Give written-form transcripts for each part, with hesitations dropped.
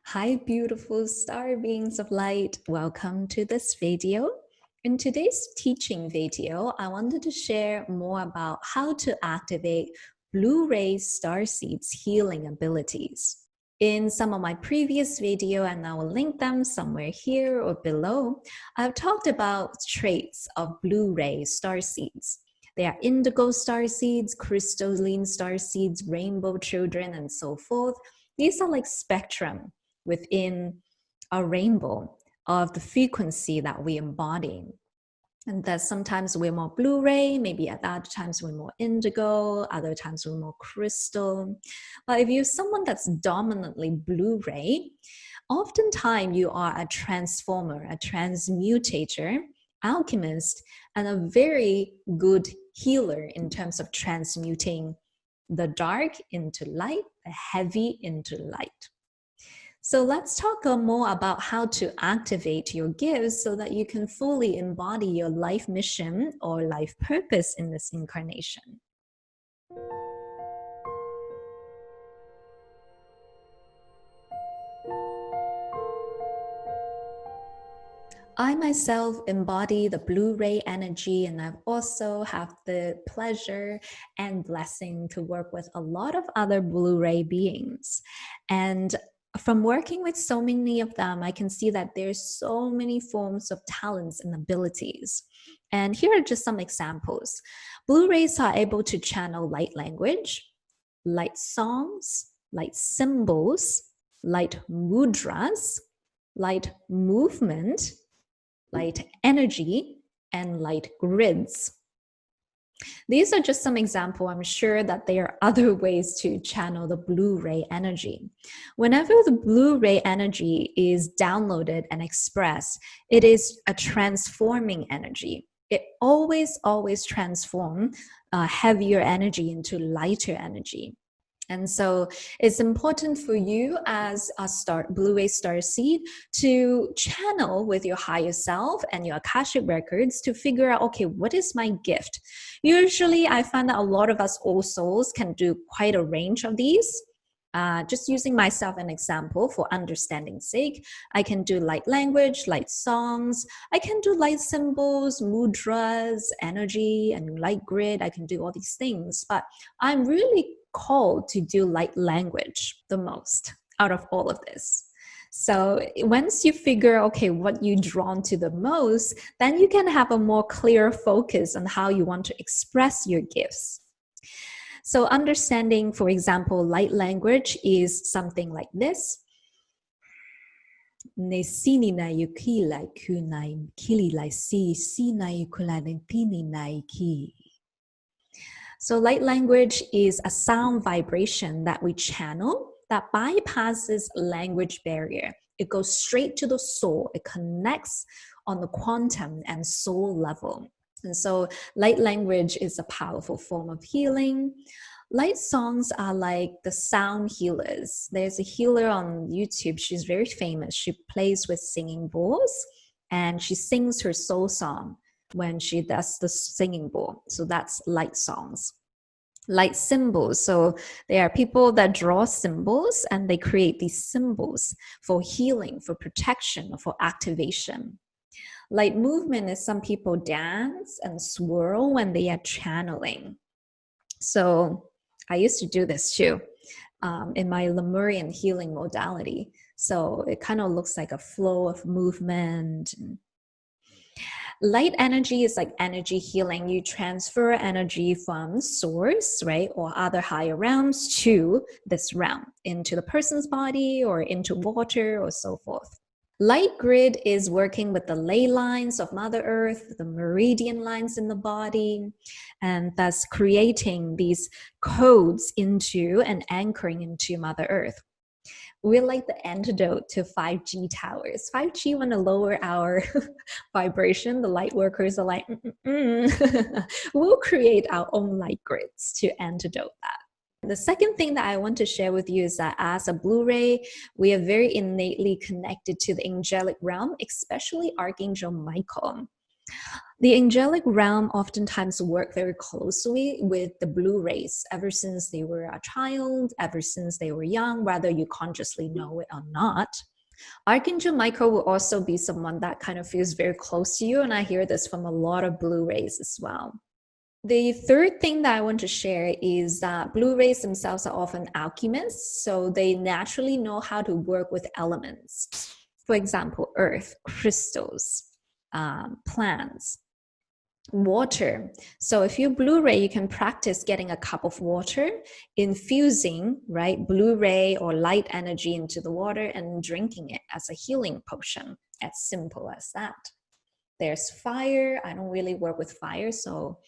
Hi, beautiful star beings of light. Welcome to this video. In today's teaching video, I wanted to share more about how to activate Blu-ray Starseed's healing abilities. In some of my previous video, and I will link them somewhere here or below, I've talked about traits of Blu-ray starseeds. They are indigo starseeds, crystalline starseeds, rainbow children, and so forth. These are like spectrum within a rainbow of the frequency that we embody. And that sometimes we're more Blu-ray, maybe at other times we're more indigo, other times we're more crystal. But if you're someone that's dominantly Blu-ray, oftentimes you are a transformer, a transmutator, alchemist, and a very good healer in terms of transmuting the dark into light, the heavy into light. So let's talk more about how to activate your gifts so that you can fully embody your life mission or life purpose in this incarnation. I myself embody the Blu-ray energy, and I've also have the pleasure and blessing to work with a lot of other Blu-ray beings. And from working with so many of them, I can see that there's so many forms of talents and abilities. And here are just some examples. Blu-rays are able to channel light language, light songs, light symbols, light mudras, light movement, light energy, and light grids. These are just some examples. I'm sure that there are other ways to channel the Blu-ray energy. Whenever the Blu-ray energy is downloaded and expressed, it is a transforming energy. It always transforms heavier energy into lighter energy. And so it's important for you as a Blu-ray starseed to channel with your higher self and your Akashic records to figure out, okay, what is my gift? Usually I find that a lot of us old souls can do quite a range of these. Just using myself an example for understanding's sake, I can do light language, light songs, I can do light symbols, mudras, energy, and light grid. I can do all these things, but I'm really called to do light language the most out of all of this. So once you figure, okay, what you're drawn to the most, then you can have a more clear focus on how you want to express your gifts. So understanding, for example, light language is something like this. So light language is a sound vibration that we channel that bypasses language barrier. It goes straight to the soul. It connects on the quantum and soul level. And so light language is a powerful form of healing. Light songs are like the sound healers. There's a healer on YouTube. She's very famous. She plays with singing bowls and she sings her soul song when she does the singing bowl. So that's light songs. Light symbols. So there are people that draw symbols and they create these symbols for healing, for protection, or for activation. Light movement is some people dance and swirl when they are channeling. So I used to do this too in my Lemurian healing modality. So it kind of looks like a flow of movement. Light energy is like energy healing. You transfer energy from source, right, or other higher realms to this realm, into the person's body or into water or so forth. Light grid is working with the ley lines of Mother Earth, the meridian lines in the body, and thus creating these codes into and anchoring into Mother Earth. We're like the antidote to 5G towers. 5G want to lower our vibration. The light workers are like, we'll create our own light grids to antidote that. The second thing that I want to share with you is that as a Blu-ray, we are very innately connected to the angelic realm, especially Archangel Michael. The angelic realm oftentimes work very closely with the blue rays ever since they were a child, ever since they were young, whether you consciously know it or not. Archangel Michael will also be someone that kind of feels very close to you, and I hear this from a lot of blue rays as well. The third thing that I want to share is that blue rays themselves are often alchemists, so they naturally know how to work with elements. For example, earth, crystals, plants, water. So if you're Blu-ray, you can practice getting a cup of water, infusing, right, Blu-ray or light energy into the water and drinking it as a healing potion. As simple as that. There's fire. I don't really work with fire, so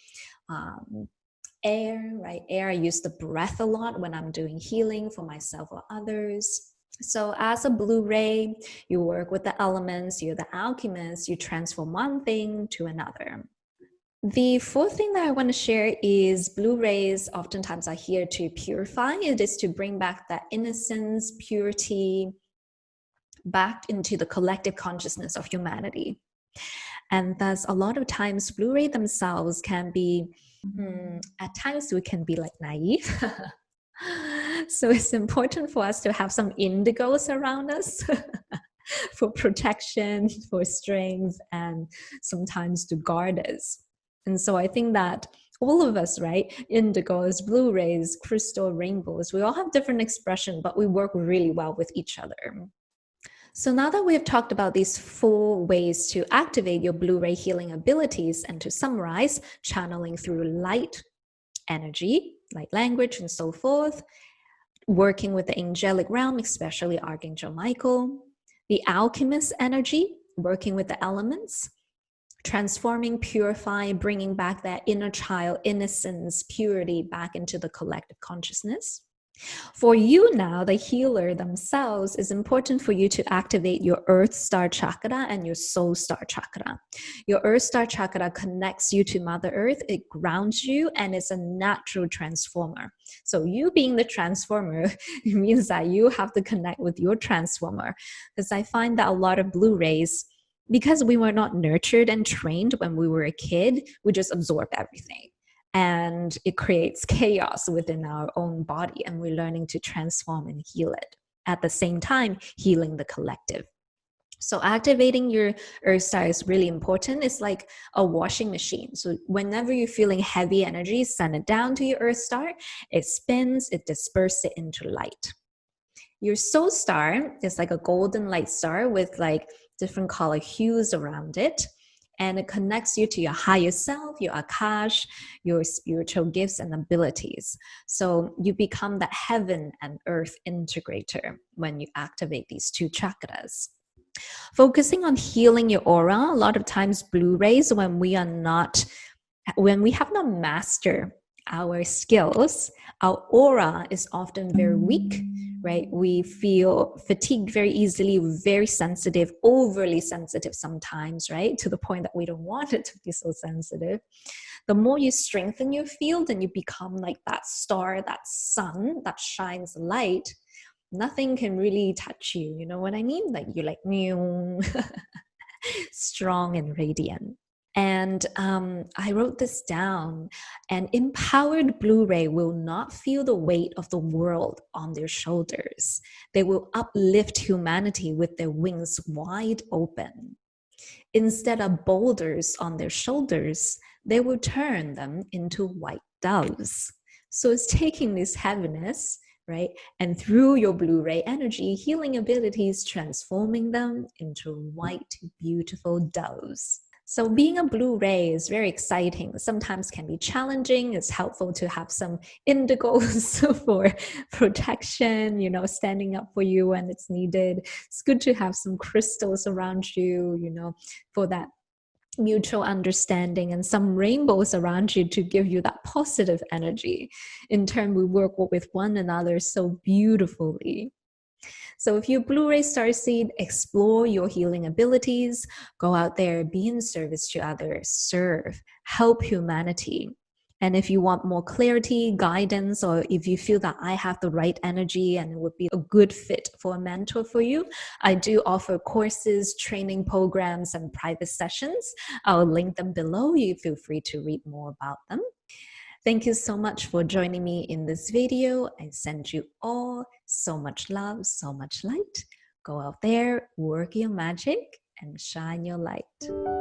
air, right? Air, I use the breath a lot when I'm doing healing for myself or others. So as a Blu-ray, you work with the elements, you're the alchemist, you transform one thing to another. The fourth thing that I want to share is Blu-rays oftentimes are here to purify. It is to bring back that innocence, purity back into the collective consciousness of humanity. And thus, a lot of times, Blu-ray themselves can be, at times we can be like naive. So it's important for us to have some indigos around us for protection, for strength, and sometimes to guard us. And so I think that all of us, right, indigos, Blu-rays, crystal, rainbows, we all have different expression, but we work really well with each other. So now that we have talked about these 4 ways to activate your Blu-ray healing abilities, and to summarize, channeling through light energy, light language, and so forth, working with the angelic realm, especially Archangel Michael, the alchemist energy, working with the elements, transforming, purifying, bringing back that inner child innocence, purity back into the collective consciousness. For you now, the healer themselves, is important for you to activate your Earth Star Chakra and your Soul Star Chakra. Your Earth Star Chakra connects you to Mother Earth, it grounds you, and it's a natural transformer. So you being the transformer, it means that you have to connect with your transformer. Because I find that a lot of Blu-rays, because we were not nurtured and trained when we were a kid, we just absorb everything. And it creates chaos within our own body, and we're learning to transform and heal it. At the same time, healing the collective. So activating your Earth Star is really important. It's like a washing machine. So whenever you're feeling heavy energy, send it down to your Earth Star. It spins, it disperses it into light. Your Soul Star is like a golden light star with like different color hues around it. And it connects you to your higher self, your Akash, your spiritual gifts and abilities. So you become that heaven and earth integrator when you activate these 2 chakras. Focusing on healing your aura, a lot of times Blu-rays, when we have not mastered our skills, our aura is often very weak, right? We feel fatigued very easily, very sensitive, overly sensitive sometimes, right? To the point that we don't want it to be so sensitive. The more you strengthen your field and you become like that star, that sun that shines light, nothing can really touch you. You know what I mean? Like you're like strong and radiant. And I wrote this down. An empowered Blu-ray will not feel the weight of the world on their shoulders. They will uplift humanity with their wings wide open. Instead of boulders on their shoulders, they will turn them into white doves. So it's taking this heaviness, right? And through your Blu-ray energy, healing abilities, transforming them into white, beautiful doves. So being a Blu-ray is very exciting. Sometimes can be challenging. It's helpful to have some indigos for protection, you know, standing up for you when it's needed. It's good to have some crystals around you, you know, for that mutual understanding, and some rainbows around you to give you that positive energy. In turn, we work with one another so beautifully. So if you Blu-ray Starseed, explore your healing abilities, go out there, be in service to others, serve, help humanity. And if you want more clarity, guidance, or if you feel that I have the right energy and it would be a good fit for a mentor for you, I do offer courses, training programs, and private sessions. I'll link them below. You feel free to read more about them. Thank you so much for joining me in this video. I send you all so much love, so much light. Go out there, work your magic, and shine your light.